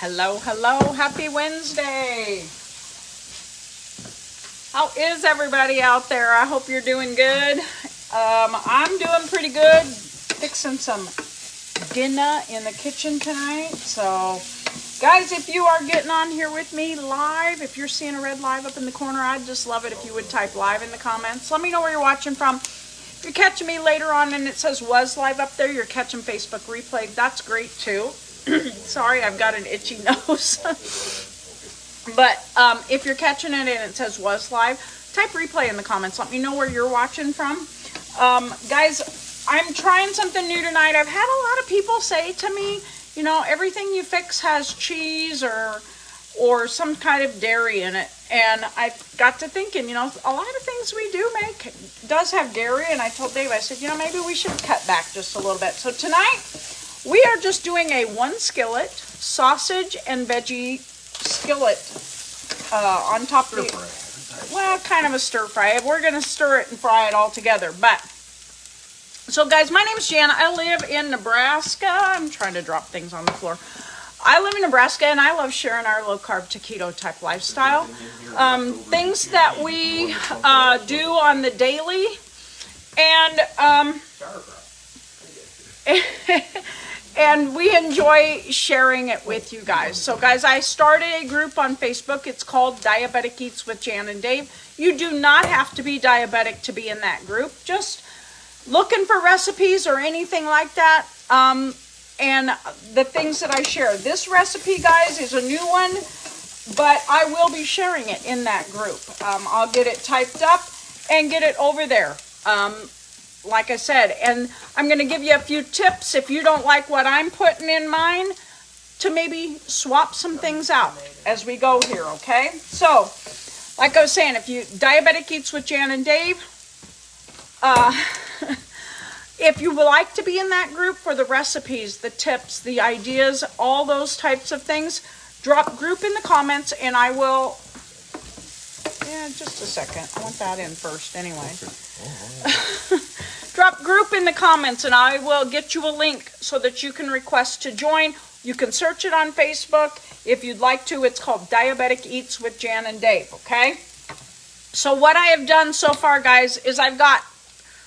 Hello, hello, happy Wednesday. How is everybody out there? I hope you're doing good. I'm doing pretty good. Fixing some dinner in the kitchen tonight. So, guys, if you are getting on here with me live, if you're seeing a red live up in the corner, I'd just love it if you would type live in the comments. Let me know where you're watching from. If you're catching me later on and it says was live up there, you're catching Facebook replay. That's great too. Sorry, I've got an itchy nose. But if you're catching it and it says was live, type replay in the comments. Let me know where you're watching from. Guys, I'm trying something new tonight. I've had a lot of people say to me, you know, everything you fix has cheese or some kind of dairy in it. And I got to thinking, you know, a lot of things we do make does have dairy. And I told Dave, I said, you know, maybe we should cut back just a little bit. So tonight, we are just doing a one skillet sausage and veggie skillet on top of the, well, kind of a stir fry. We're going to stir it and fry it all together. But, so guys, my name is Jana. I live in Nebraska. I'm trying to drop things on the floor. I live in Nebraska, and I love sharing our low-carb to keto-type lifestyle. Things that we do on the daily. And, and we enjoy sharing it with you guys. So, guys, I started a group on Facebook. It's called Diabetic Eats with Jan and Dave. You do not have to be diabetic to be in that group. Just looking for recipes or anything like that. And the things that I share. This recipe, guys, is a new one, but I will be sharing it in that group. I'll get it typed up and get it over there. Like I said, and I'm going to give you a few tips if you don't like what I'm putting in mine to maybe swap some things out as we go here, okay? So, like I was saying, if you Diabetic Eats with Jan and Dave, if you would like to be in that group for the recipes, the tips, the ideas, all those types of things, drop group in the comments and I will, yeah, just a second. I want that in first anyway. Drop group in the comments and I will get you a link so that you can request to join. You can search it on Facebook if you'd like to. It's called Diabetic Eats with Jan and Dave, okay? So what I have done so far, guys, is I've got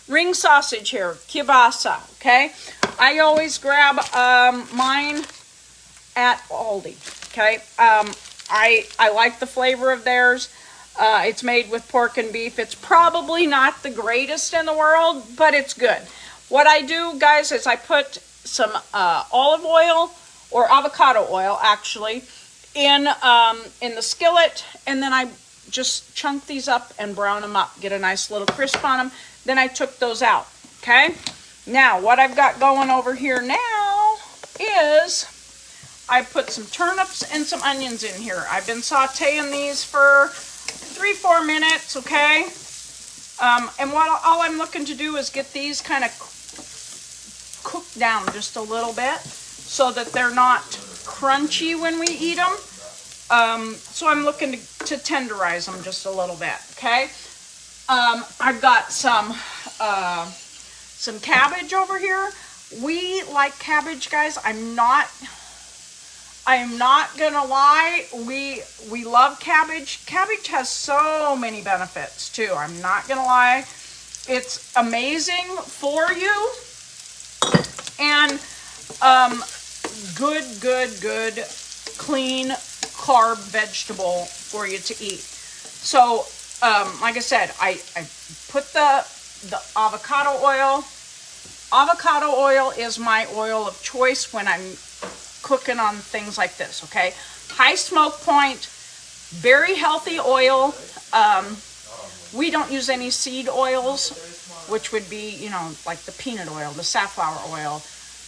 ring sausage here, kielbasa, okay? I always grab mine at Aldi, okay? I like the flavor of theirs. It's made with pork and beef. It's probably not the greatest in the world, but it's good. What I do, guys, is I put some olive oil or avocado oil, actually, in the skillet, and then I just chunk these up and brown them up, get a nice little crisp on them. Then I took those out, okay? Now, what I've got going over here now is I put some turnips and some onions in here. I've been sauteing these for 3-4 minutes, okay? And all I'm looking to do is get these kind of cooked down just a little bit so that they're not crunchy when we eat them. So I'm looking to tenderize them just a little bit, okay? I've got some cabbage over here. We like cabbage, guys. I am not gonna lie, we love cabbage. Cabbage has so many benefits too. I'm not gonna lie. It's amazing for you. And good, clean carb vegetable for you to eat. So, like I said, I put the avocado oil. Avocado oil is my oil of choice when I'm cooking on things like this, okay? High smoke point, very healthy oil. We don't use any seed oils, which would be, you know, like the peanut oil, the safflower oil,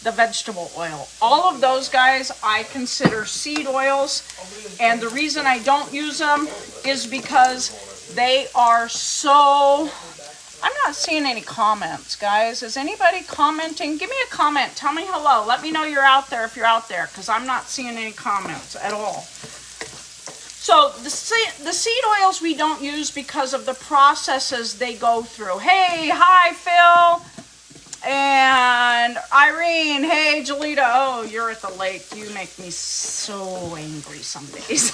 the vegetable oil. All of those, guys, I consider seed oils. And the reason I don't use them is because they are so... I'm not seeing any comments, guys. Is anybody commenting? Give me a comment. Tell me hello. Let me know you're out there if you're out there, because I'm not seeing any comments at all. So the seed oils we don't use because of the processes they go through. Hey, hi, Phil. And Irene, hey, Jolita, oh, you're at the lake. You make me so angry some days.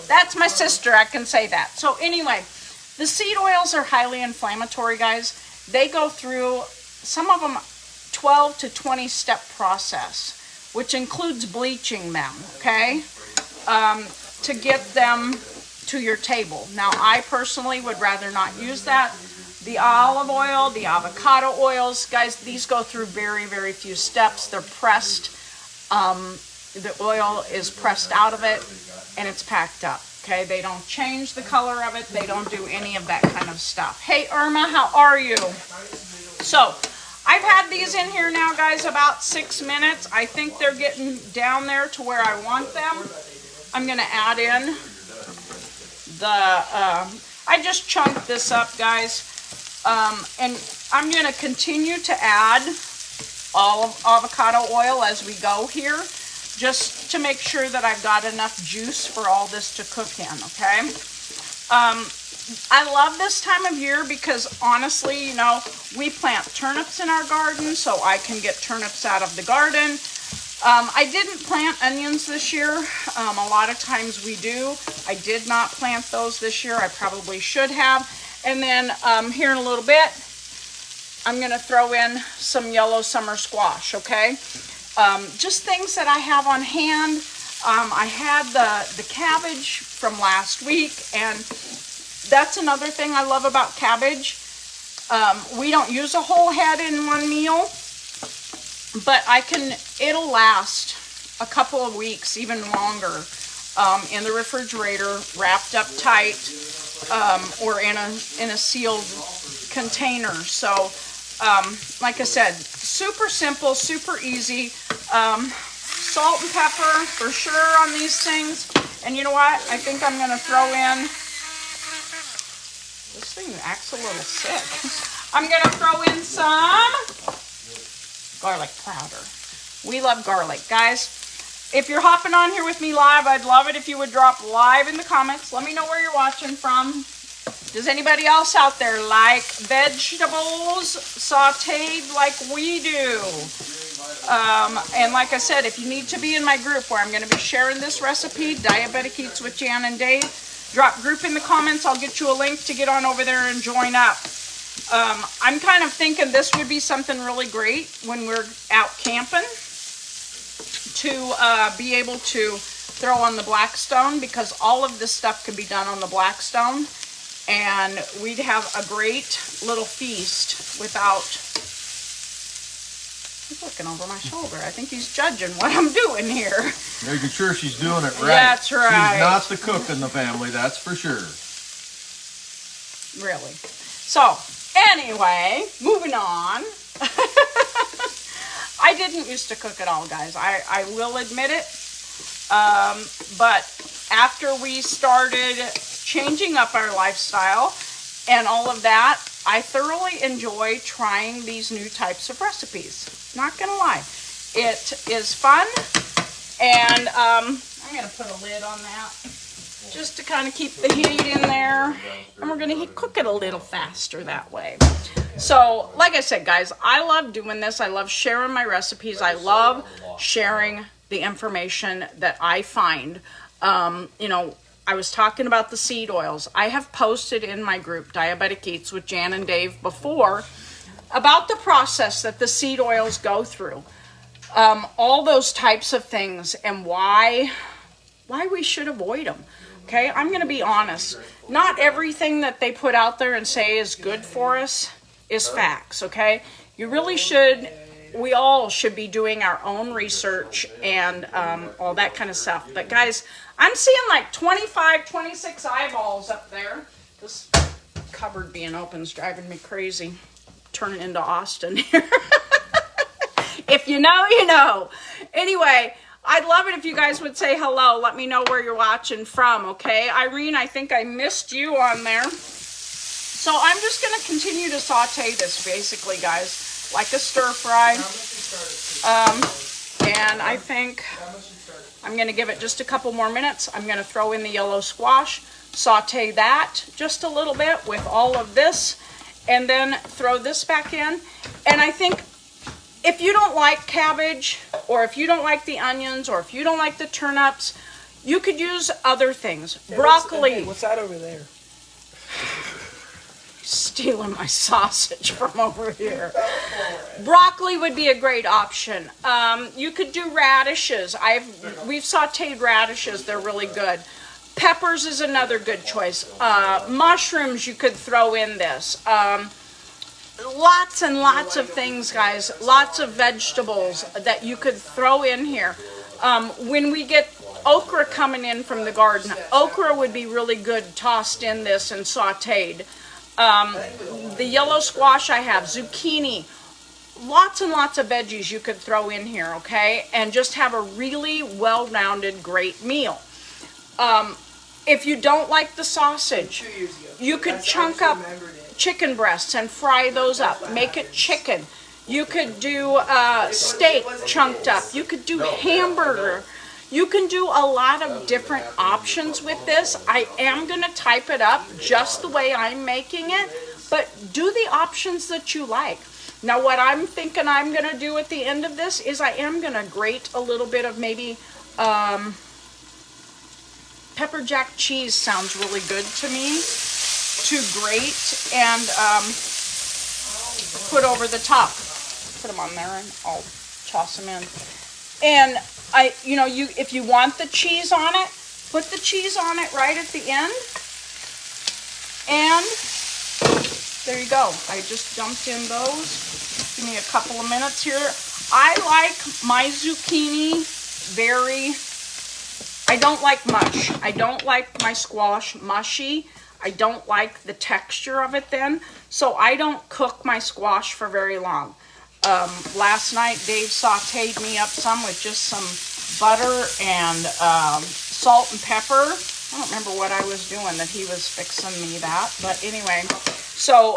That's my sister, I can say that. So anyway, the seed oils are highly inflammatory, guys. They go through, some of them, 12 to 20 step process, which includes bleaching them, okay, to get them to your table. Now, I personally would rather not use that. The olive oil, the avocado oils, guys, these go through very, very few steps. They're pressed. The oil is pressed out of it, and it's packed up, okay? They don't change the color of it. They don't do any of that kind of stuff. Hey, Irma, how are you? So, I've had these in here now, guys, about 6 minutes. I think they're getting down there to where I want them. I'm going to add in the, I just chunked this up, guys. And I'm going to continue to add avocado oil as we go here, just to make sure that I've got enough juice for all this to cook in, okay? I love this time of year because honestly, you know, we plant turnips in our garden, so I can get turnips out of the garden. I didn't plant onions this year. A lot of times we do. I did not plant those this year. I probably should have. And then here in a little bit, I'm going to throw in some yellow summer squash, okay? Just things that I have on hand. I had the cabbage from last week, and that's another thing I love about cabbage. We don't use a whole head in one meal, but it'll last a couple of weeks, even longer, in the refrigerator, wrapped up tight, or in a sealed container. So, like I said, super simple, super easy. Salt and pepper for sure on these things. And you know what? I think I'm going to throw in, this thing acts a little sick. I'm going to throw in some garlic powder. We love garlic, guys. If you're hopping on here with me live, I'd love it if you would drop live in the comments. Let me know where you're watching from. Does anybody else out there like vegetables sauteed like we do? And like I said, if you need to be in my group where I'm going to be sharing this recipe, Diabetic Eats with Jan and Dave, drop group in the comments. I'll get you a link to get on over there and join up. I'm kind of thinking this would be something really great when we're out camping, to be able to throw on the Blackstone, because all of this stuff can be done on the Blackstone, and we'd have a great little feast without... He's looking over my shoulder. I think he's judging what I'm doing here. Making sure she's doing it right. That's right. She's not the cook in the family, that's for sure. Really. So, anyway, moving on. I didn't used to cook at all, guys. I will admit it. But after we started changing up our lifestyle and all of that, I thoroughly enjoy trying these new types of recipes. Not gonna lie. It is fun. And I'm gonna put a lid on that just to kind of keep the heat in there. And we're gonna cook it a little faster that way. So, like I said, guys, I love doing this. I love sharing my recipes. I love sharing the information that I find. You know, I was talking about the seed oils. I have posted in my group, Diabetic Eats with Jan and Dave, before about the process that the seed oils go through. All those types of things and why we should avoid them. Okay, I'm going to be honest. Not everything that they put out there and say is good for us is facts, okay? You really should, we all should be doing our own research and all that kind of stuff. But guys, I'm seeing like 25, 26 eyeballs up there. This cupboard being open is driving me crazy. Turning into Austin here. If you know, you know. Anyway, I'd love it if you guys would say hello. Let me know where you're watching from, okay? Irene, I think I missed you on there. So I'm just going to continue to saute this basically, guys, like a stir fry. And I think I'm going to give it just a couple more minutes. I'm going to throw in the yellow squash, saute that just a little bit with all of this. and then throw this back in. And I think if you don't like cabbage, or if you don't like the onions, or if you don't like the turnips, you could use other things. Hey, broccoli. What's that over there? Stealing my sausage from over here. Broccoli would be a great option. You could do radishes. We've sauteed radishes. They're really good. Peppers is another good choice. Mushrooms you could throw in this. Lots and lots of things, guys. Lots of vegetables that you could throw in here. When we get okra coming in from the garden, okra would be really good tossed in this and sauteed. The yellow squash I have, zucchini, lots and lots of veggies you could throw in here, okay? And just have a really well-rounded, great meal. If you don't like the sausage, you could chunk up chicken breasts and fry those up. Make it chicken. You could do steak chunked up. You could do hamburger. You can do a lot of different options with this. I am going to type it up just the way I'm making it, but do the options that you like. Now what I'm thinking I'm going to do at the end of this is I am going to grate a little bit of maybe pepper jack cheese. Sounds really good to me to grate and put over the top. Put them on there and I'll toss them in. And if you want the cheese on it, put the cheese on it right at the end. And there you go. I just dumped in those. Give me a couple of minutes here. I like my zucchini I don't like mush. I don't like my squash mushy. I don't like the texture of it then. So I don't cook my squash for very long. Last night, Dave sauteed me up some with just some butter and salt and pepper. I don't remember what I was doing that he was fixing me that. But anyway, so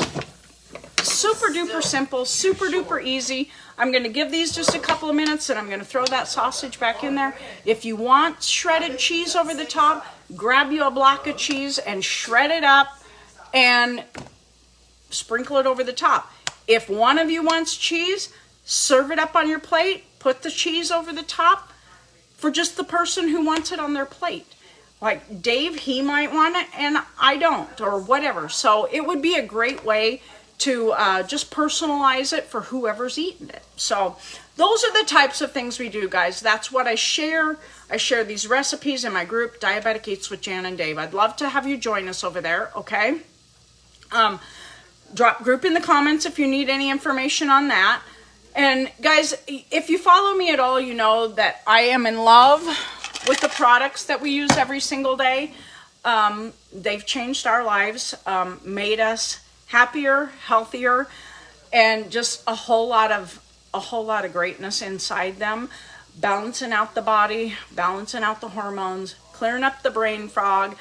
super duper simple, super duper easy. I'm going to give these just a couple of minutes and I'm going to throw that sausage back in there. If you want shredded cheese over the top, grab you a block of cheese and shred it up and sprinkle it over the top. If one of you wants cheese, serve it up on your plate, put the cheese over the top for just the person who wants it on their plate. Like Dave, he might want it and I don't, or whatever. So it would be a great way to just personalize it for whoever's eating it. So those are the types of things we do, guys. That's what I share. I share these recipes in my group, Diabetic Eats with Jan and Dave. I'd love to have you join us over there, okay? Drop group in the comments if you need any information on that. And guys, if you follow me at all, you know that I am in love with the products that we use every single day. They've changed our lives, made us happier, healthier, and just a whole lot of greatness inside them, balancing out the body, balancing out the hormones, clearing up the brain fog,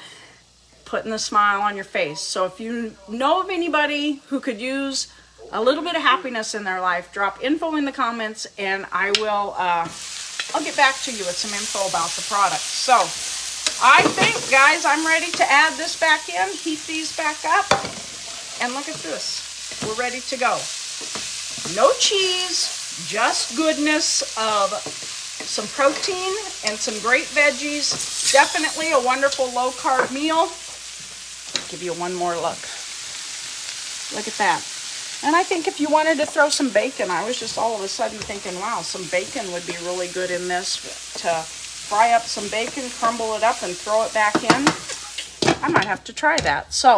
putting the smile on your face. So if you know of anybody who could use a little bit of happiness in their life, drop info in the comments and I will I'll get back to you with some info about the product. So I think, guys, I'm ready to add this back in, heat these back up, and look at this. We're ready to go. No cheese, just goodness of some protein and some great veggies. Definitely a wonderful low-carb meal. Give you one more look. Look at that. And I think if you wanted to throw some bacon, I was just all of a sudden thinking, wow, some bacon would be really good in this, to fry up some bacon, crumble it up, and throw it back in. I might have to try that. So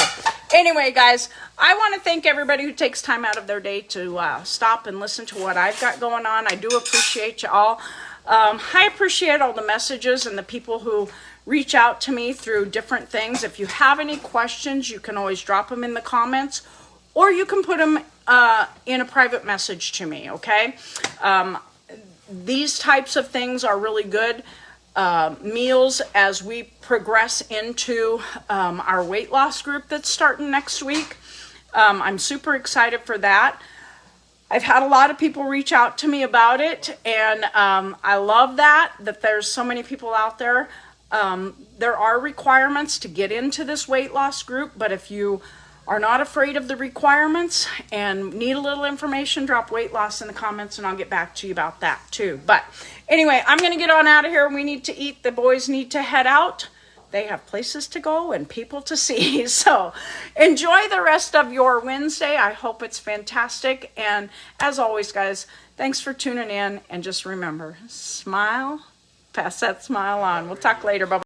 anyway, guys, I want to thank everybody who takes time out of their day to stop and listen to what I've got going on. I do appreciate you all. I appreciate all the messages and the people who reach out to me through different things. If you have any questions, you can always drop them in the comments, or you can put them in a private message to me, okay? These types of things are really good meals as we progress into our weight loss group that's starting next week. I'm super excited for that. I've had a lot of people reach out to me about it, and I love that there's so many people out there. There are requirements to get into this weight loss group, but if you are not afraid of the requirements and need a little information, drop weight loss in the comments and I'll get back to you about that too. But anyway, I'm going to get on out of here. We need to eat. The boys need to head out. They have places to go and people to see. So enjoy the rest of your Wednesday. I hope it's fantastic. And as always, guys, thanks for tuning in. And just remember, smile, pass that smile on. We'll talk later. Bye-bye.